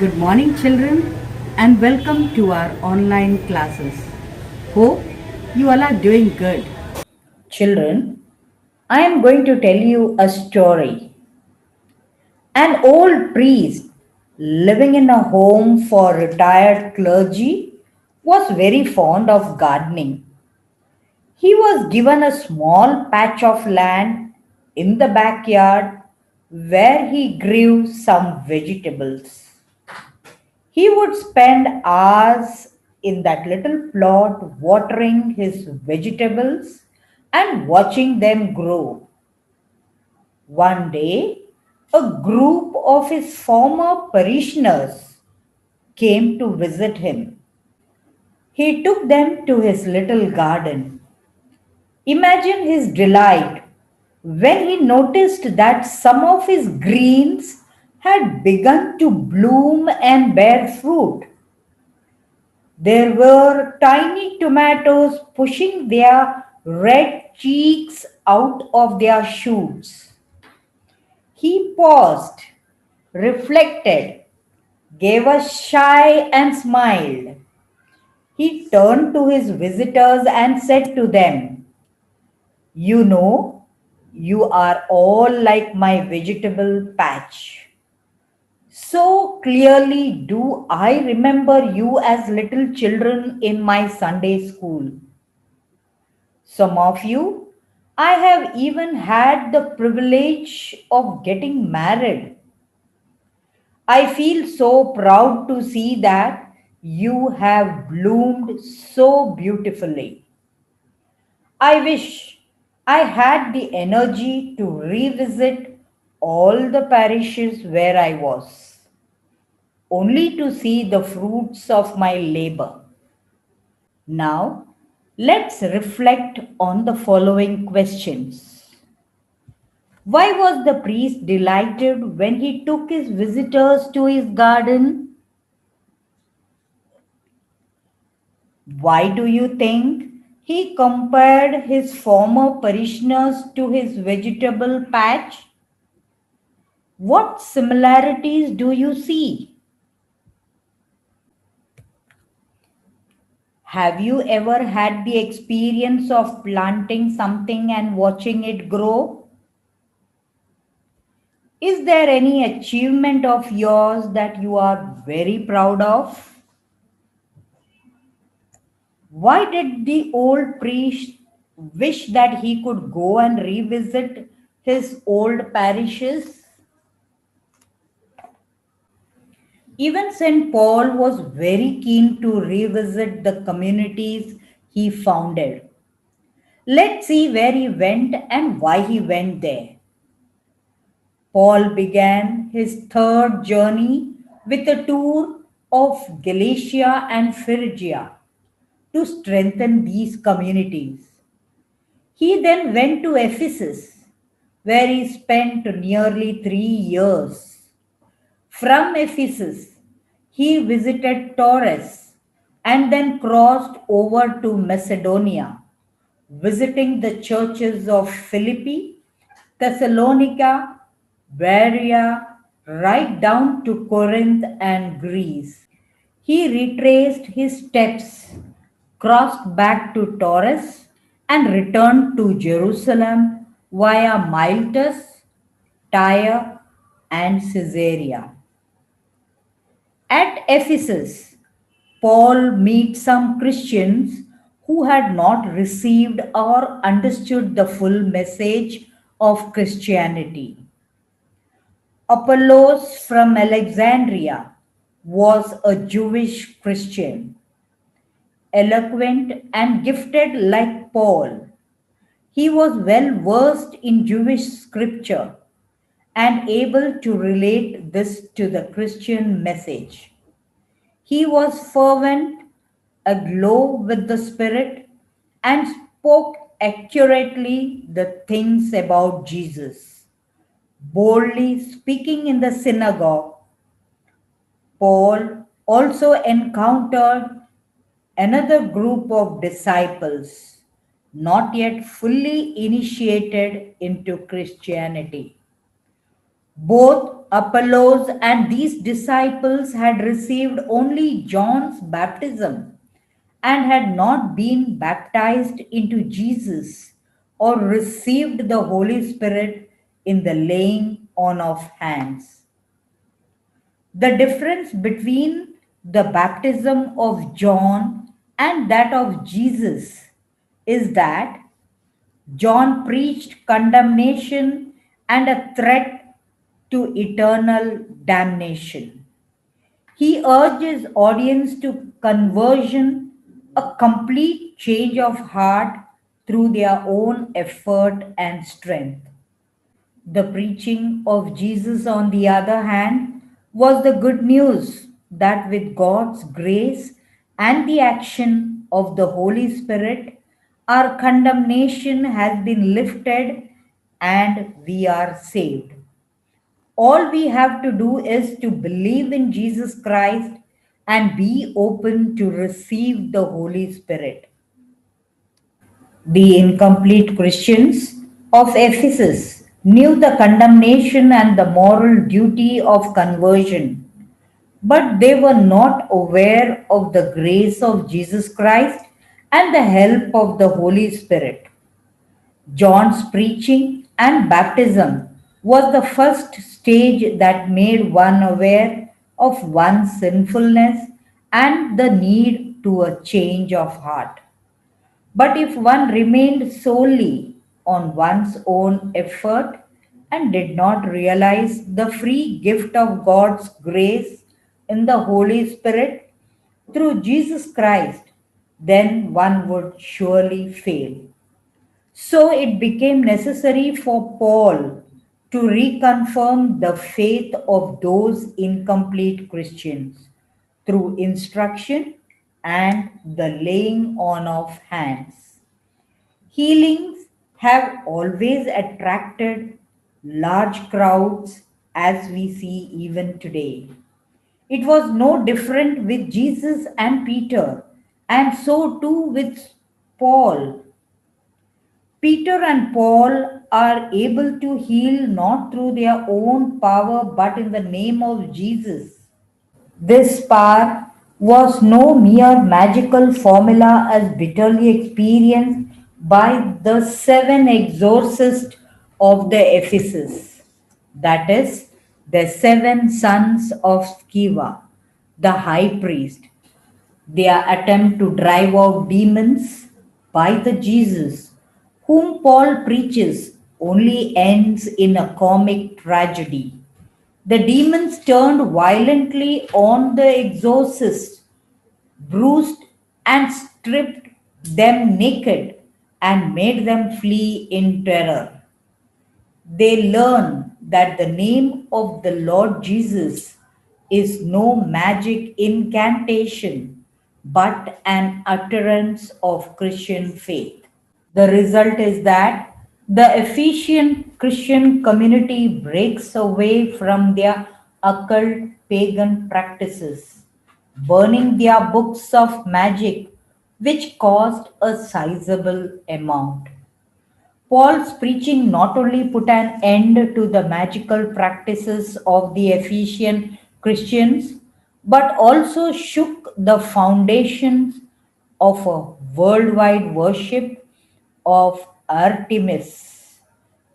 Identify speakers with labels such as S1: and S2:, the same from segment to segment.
S1: Good morning, children, and welcome to our online classes. Hope you all are doing good.
S2: Children, I am going to tell you a story. An old priest living in a home for retired clergy was very fond of gardening. He was given a small patch of land in the backyard where he grew some vegetables. He would spend hours in that little plot watering his vegetables and watching them grow. One day, a group of his former parishioners came to visit him. He took them to his little garden. Imagine his delight when he noticed that some of his greens had begun to bloom and bear fruit. There were tiny tomatoes pushing their red cheeks out of their shoots. He paused, reflected, gave a sigh, and smiled. He turned to his visitors and said to them, "You know, you are all like my vegetable patch. So clearly do I remember you as little children in my Sunday school. Some of you, I have even had the privilege of getting married. I feel so proud to see that you have bloomed so beautifully. I wish I had the energy to revisit all the parishes where I was, only to see the fruits of my labor. Now, let's reflect on the following questions. Why was the priest delighted when he took his visitors to his garden? Why do you think he compared his former parishioners to his vegetable patch? What similarities do you see? Have you ever had the experience of planting something and watching it grow? Is there any achievement of yours that you are very proud of? Why did the old priest wish that he could go and revisit his old parishes? Even St. Paul was very keen to revisit the communities he founded. Let's see where he went and why he went there. Paul began his third journey with a tour of Galatia and Phrygia to strengthen these communities. He then went to Ephesus, where he spent nearly 3 years. From Ephesus, he visited Taurus and then crossed over to Macedonia, visiting the churches of Philippi, Thessalonica, Berea, right down to Corinth and Greece. He retraced his steps, crossed back to Taurus, and returned to Jerusalem via Miletus, Tyre, and Caesarea. At Ephesus, Paul meets some Christians who had not received or understood the full message of Christianity. Apollos from Alexandria was a Jewish Christian, eloquent and gifted like Paul. He was well versed in Jewish scripture and able to relate this to the Christian message. He was fervent, aglow with the Spirit, and spoke accurately the things about Jesus. Boldly speaking in the synagogue, Paul also encountered another group of disciples not yet fully initiated into Christianity. Both Apollos and these disciples had received only John's baptism and had not been baptized into Jesus or received the Holy Spirit in the laying on of hands. The difference between the baptism of John and that of Jesus is that John preached condemnation and a threat to eternal damnation. He urged his audience to conversion, a complete change of heart through their own effort and strength. The preaching of Jesus, on the other hand, was the good news that with God's grace and the action of the Holy Spirit, our condemnation has been lifted and we are saved. All we have to do is to believe in Jesus Christ and be open to receive the Holy Spirit. The incomplete Christians of Ephesus knew the condemnation and the moral duty of conversion, but they were not aware of the grace of Jesus Christ and the help of the Holy Spirit. John's preaching and baptism was the first stage that made one aware of one's sinfulness and the need to a change of heart. But if one remained solely on one's own effort and did not realize the free gift of God's grace in the Holy Spirit through Jesus Christ, then one would surely fail. So it became necessary for Paul to reconfirm the faith of those incomplete Christians through instruction and the laying on of hands. Healings have always attracted large crowds as we see even today. It was no different with Jesus and Peter, and so too with Paul. Peter and Paul are able to heal not through their own power but in the name of Jesus. This power was no mere magical formula as bitterly experienced by the seven exorcists of the Ephesus, that is, the seven sons of Sceva, the high priest. Their attempt to drive out demons by the Jesus whom Paul preaches only ends in a comic tragedy. The demons turned violently on the exorcists, bruised and stripped them naked, and made them flee in terror. They learn that the name of the Lord Jesus is no magic incantation, but an utterance of Christian faith. The result is that the Ephesian Christian community breaks away from their occult pagan practices, burning their books of magic, which cost a sizable amount. Paul's preaching not only put an end to the magical practices of the Ephesian Christians, but also shook the foundations of a worldwide worship of Artemis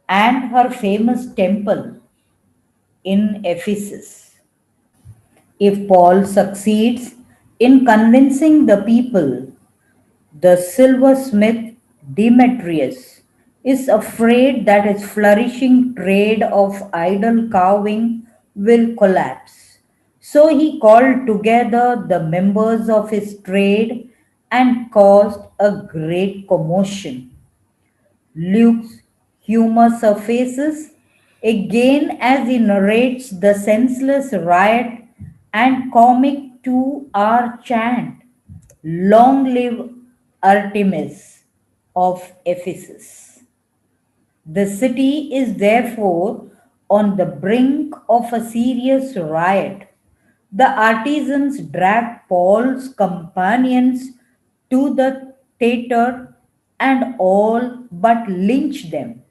S2: and her famous temple in Ephesus. If Paul succeeds in convincing the people, the silversmith Demetrius is afraid that his flourishing trade of idol carving will collapse. So he called together the members of his trade and caused a great commotion. Luke's humor surfaces again as he narrates the senseless riot and comic 2-hour chant, Long live Artemis of Ephesus. The city is therefore on the brink of a serious riot. The artisans drag Paul's companions to the theater and all but lynch them.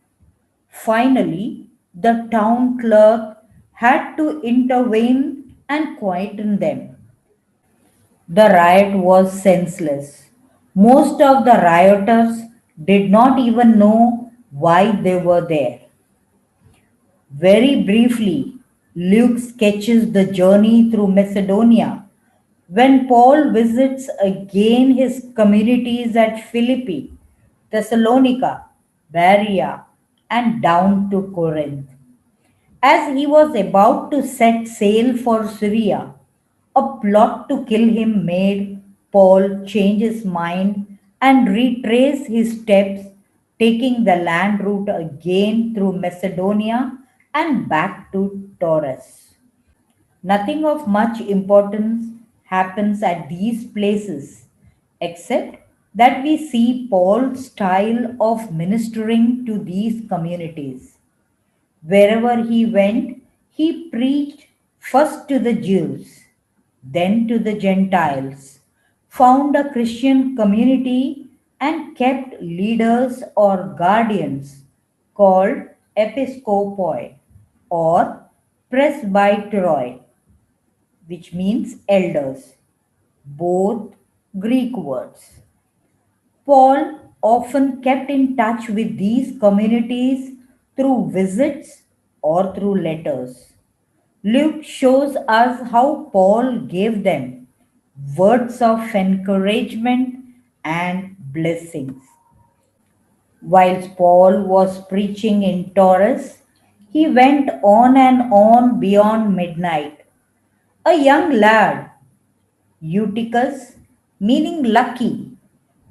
S2: Finally, the town clerk had to intervene and quieten them. The riot was senseless. Most of the rioters did not even know why they were there. Very briefly, Luke sketches the journey through Macedonia when Paul visits again his communities at Philippi, Thessalonica, Berea, and down to Corinth. As he was about to set sail for Syria, a plot to kill him made Paul change his mind and retrace his steps, taking the land route again through Macedonia and back to Taurus. Nothing of much importance happens at these places, except that we see Paul's style of ministering to these communities. Wherever he went, he preached first to the Jews, then to the Gentiles, found a Christian community, and kept leaders or guardians called episkopoi or presbyteroi, which means elders, both Greek words. Paul often kept in touch with these communities through visits or through letters. Luke shows us how Paul gave them words of encouragement and blessings. Whilst Paul was preaching in Taurus, he went on and on beyond midnight. A young lad, Eutychus, meaning lucky,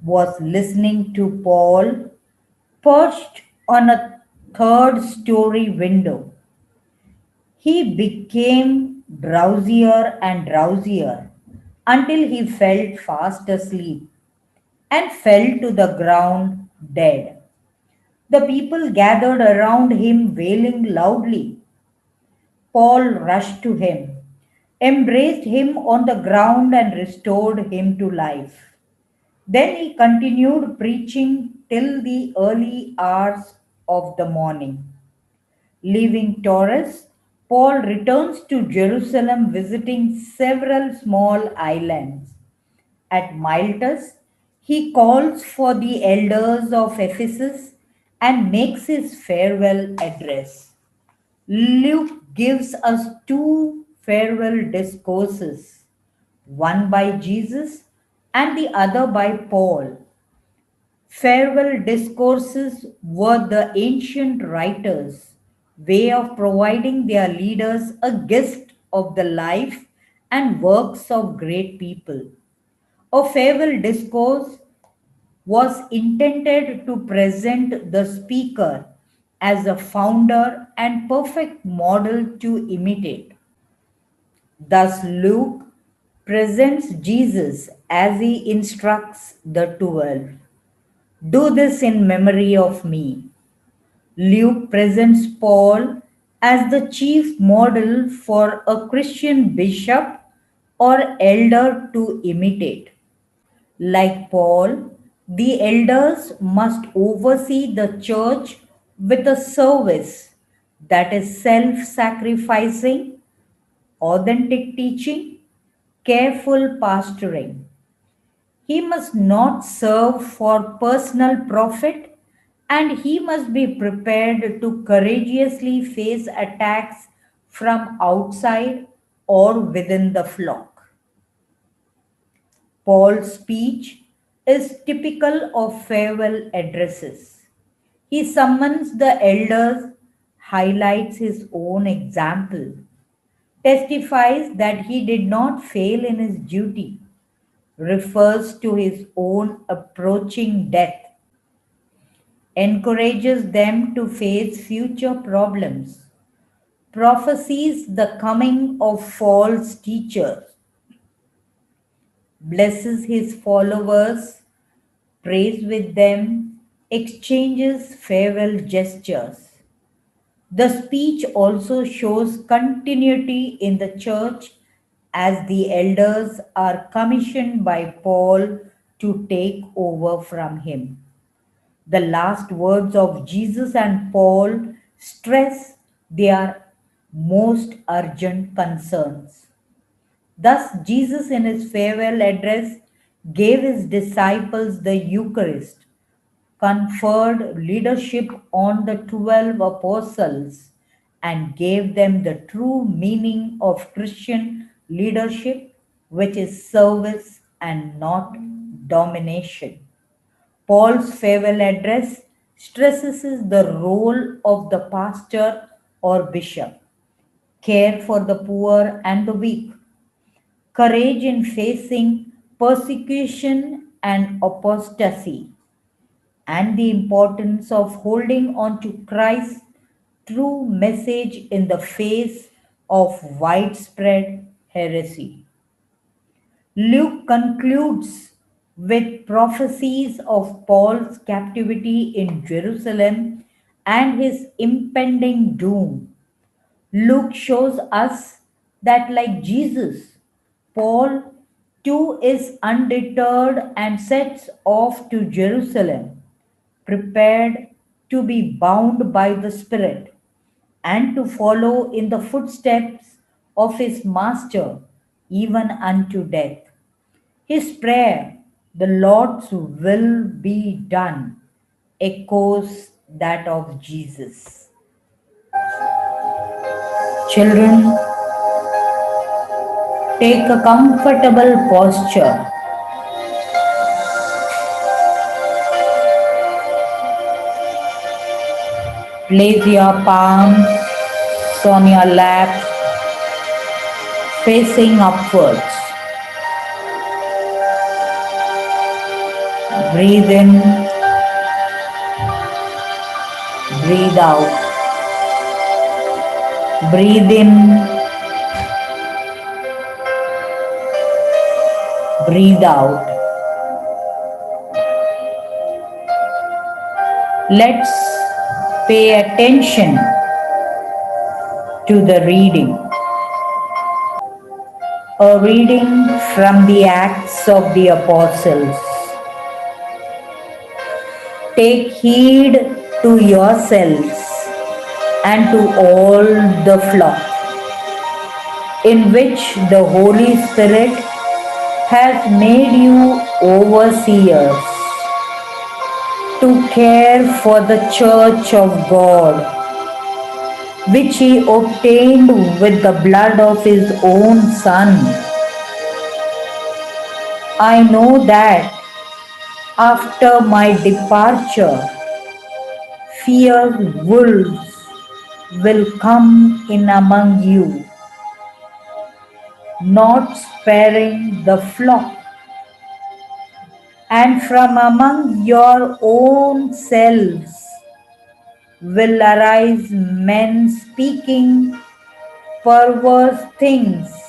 S2: was listening to Paul perched on a third story window. He became drowsier and drowsier until he felt fast asleep and fell to the ground dead. The people gathered around him wailing loudly. Paul rushed to him, embraced him on the ground, and restored him to life. Then he continued preaching till the early hours of the morning. Leaving Taurus, Paul returns to Jerusalem visiting several small islands. At Miletus, he calls for the elders of Ephesus and makes his farewell address. Luke gives us two farewell discourses, one by Jesus and the other by Paul. Farewell discourses were the ancient writers' way of providing their leaders a gift of the life and works of great people. A farewell discourse was intended to present the speaker as a founder and perfect model to imitate. Thus, Luke presents Jesus as he instructs the 12. Do this in memory of me. Luke presents Paul as the chief model for a Christian bishop or elder to imitate. Like Paul, the elders must oversee the church with a service that is self sacrificing, authentic teaching, careful pastoring. He must not serve for personal profit, and he must be prepared to courageously face attacks from outside or within the flock. Paul's speech is typical of farewell addresses. He summons the elders, highlights his own example, testifies that he did not fail in his duty, refers to his own approaching death, encourages them to face future problems, prophesies the coming of false teachers, blesses his followers, prays with them, exchanges farewell gestures. The speech also shows continuity in the church as the elders are commissioned by Paul to take over from him. The last words of Jesus and Paul stress their most urgent concerns. Thus, Jesus, in his farewell address, gave his disciples the Eucharist, conferred leadership on the 12 apostles, and gave them the true meaning of Christian leadership, which is service and not domination. Paul's farewell address stresses the role of the pastor or bishop, care for the poor and the weak, courage in facing persecution and apostasy, and the importance of holding on to Christ's true message in the face of widespread heresy. Luke concludes with prophecies of Paul's captivity in Jerusalem and his impending doom. Luke shows us that, like Jesus, Paul too is undeterred and sets off to Jerusalem, prepared to be bound by the Spirit and to follow in the footsteps of his Master even unto death. His prayer, "The Lord's will be done," echoes that of Jesus. Children, take a comfortable posture. Place your palms on your lap, facing upwards. Breathe in, breathe out. Breathe in, breathe out. Let's pay attention to the reading. A reading from the Acts of the Apostles. Take heed to yourselves and to all the flock, in which the Holy Spirit has made you overseers, to care for the church of God, which he obtained with the blood of his own Son. I know that after my departure, fierce wolves will come in among you, not sparing the flock. And from among your own selves will arise men speaking perverse things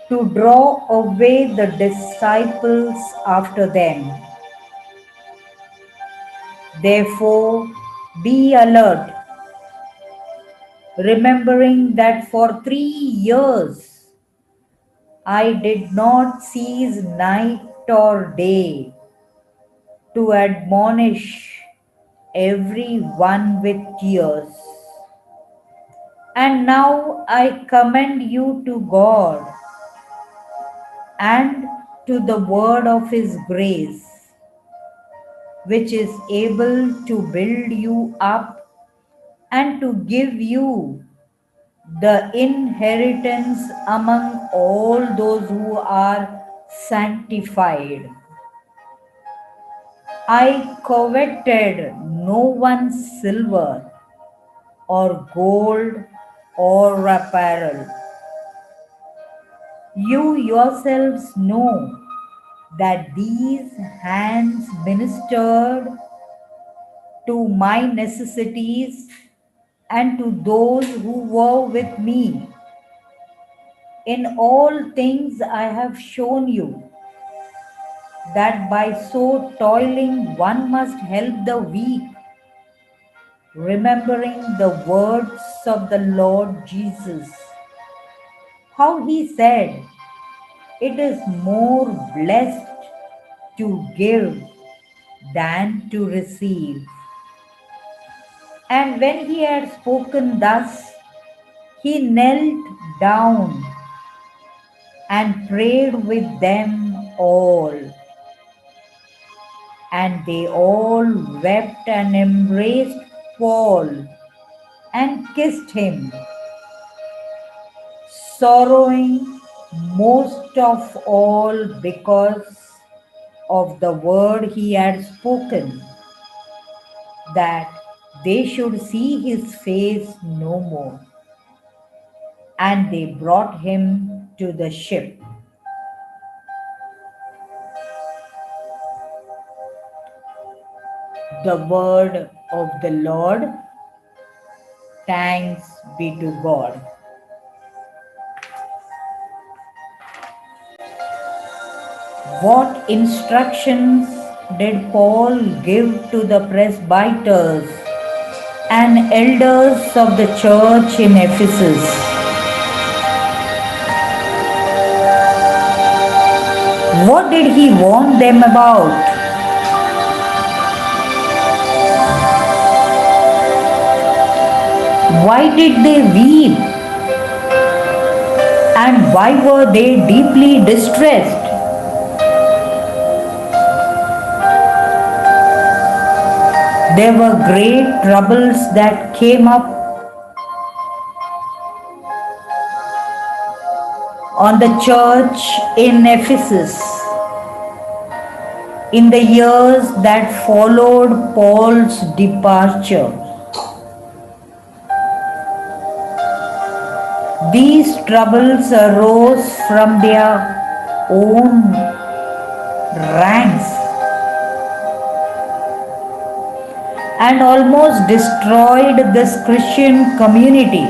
S2: to draw away the disciples after them. Therefore, be alert, remembering that for 3 years I did not cease night or day to admonish every one with tears. And now I commend you to God and to the word of his grace, which is able to build you up and to give you the inheritance among all those who are sanctified. I coveted no one's silver or gold or apparel. You yourselves know that these hands ministered to my necessities and to those who were with me. In all things I have shown you that by so toiling one must help the weak, remembering the words of the Lord Jesus, how he said, "It is more blessed to give than to receive." And when he had spoken thus, he knelt down and prayed with them all. And they all wept and embraced Paul and kissed him, sorrowing most of all because of the word he had spoken, that they should see his face no more. And they brought him to the ship. The word of the Lord. Thanks be to God. What instructions did Paul give to the presbyters and elders of the church in Ephesus? What did he warn them about? Why did they weep? And why were they deeply distressed? There were great troubles that came up on the church in Ephesus in the years that followed Paul's departure. These troubles arose from their own ranks and almost destroyed this Christian community.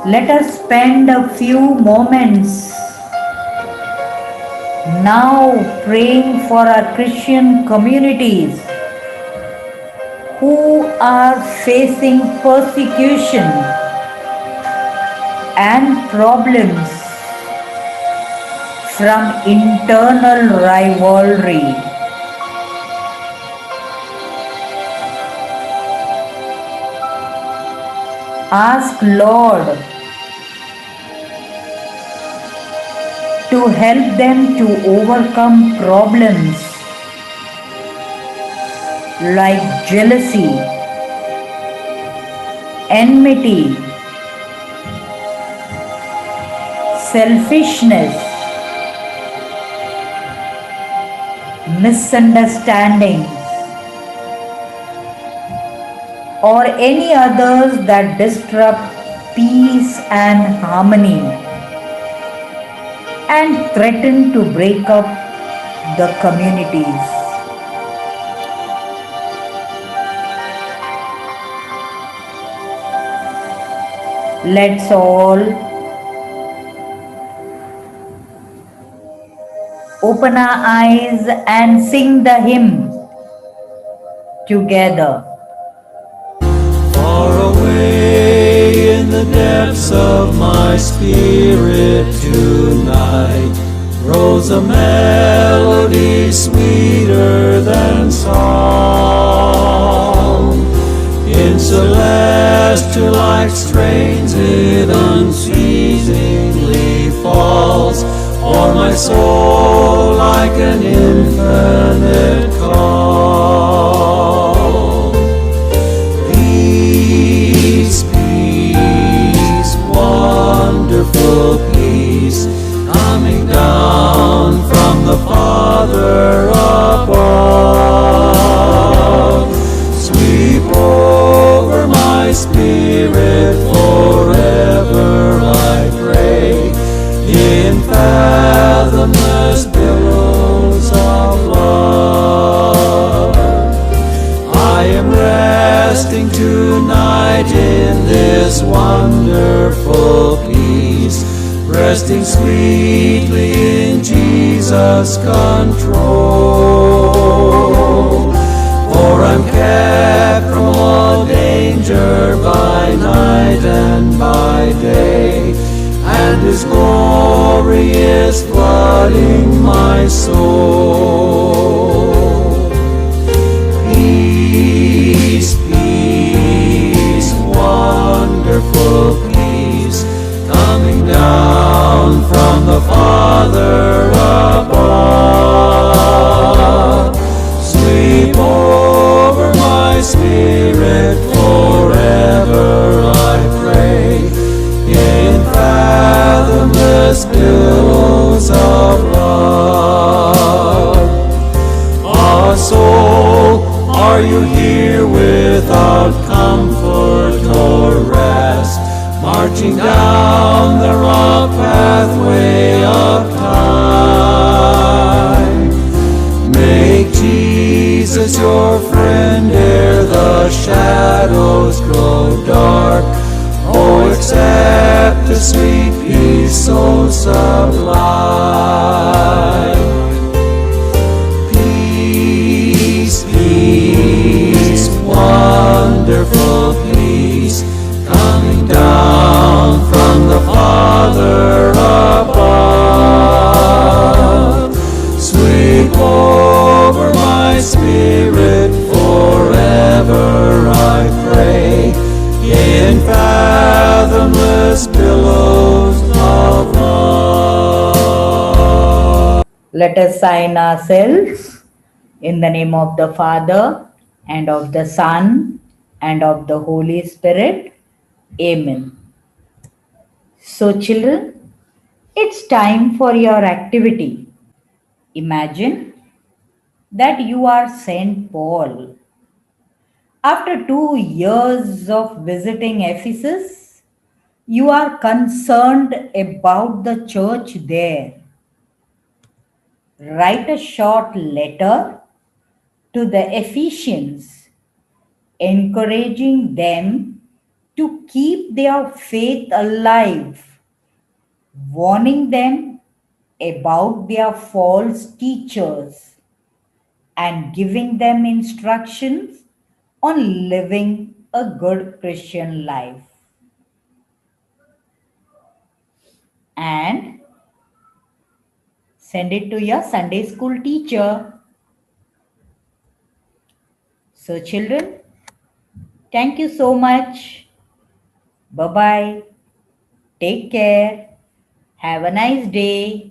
S2: Let us spend a few moments now praying for our Christian communities who are facing persecution and problems from internal rivalry. Ask Lord to help them to overcome problems like jealousy, enmity, selfishness, misunderstandings, or any others that disrupt peace and harmony and threaten to break up the communities. Let's all open our eyes and sing the hymn together.
S3: Far away in the depths of my spirit tonight rose a melody sweeter than song. In celestial like strains it unceasingly falls o'er my soul like an infinite call. Peace, peace, wonderful peace, coming down from the Father above. Sweep over my spirit forever, I pray, in fathomless billows of love. I am resting tonight in this wonderful peace, resting sweetly in Jesus' control. For I'm kept from all danger by night and by day, and His glory is flooding my soul. Are you here without comfort or rest, marching down the rough pathway of time? Make Jesus your friend ere the shadows grow dark. Oh, accept the sweet peace so sublime. Peace, peace, wonderful peace, coming down from the Father above. Sweep over my spirit forever, I pray, in fathomless billows of love.
S2: Let us sign ourselves in the name of the Father, and of the Son, and of the Holy Spirit. Amen. So, children, it's time for your activity. Imagine that you are Saint Paul. After 2 years of visiting Ephesus, you are concerned about the church there. Write a short letter to the Ephesians, encouraging them to keep their faith alive, warning them about their false teachers, and giving them instructions on living a good Christian life. And send it to your Sunday school teacher. So, children, thank you so much. Bye bye. Take care. Have a nice day.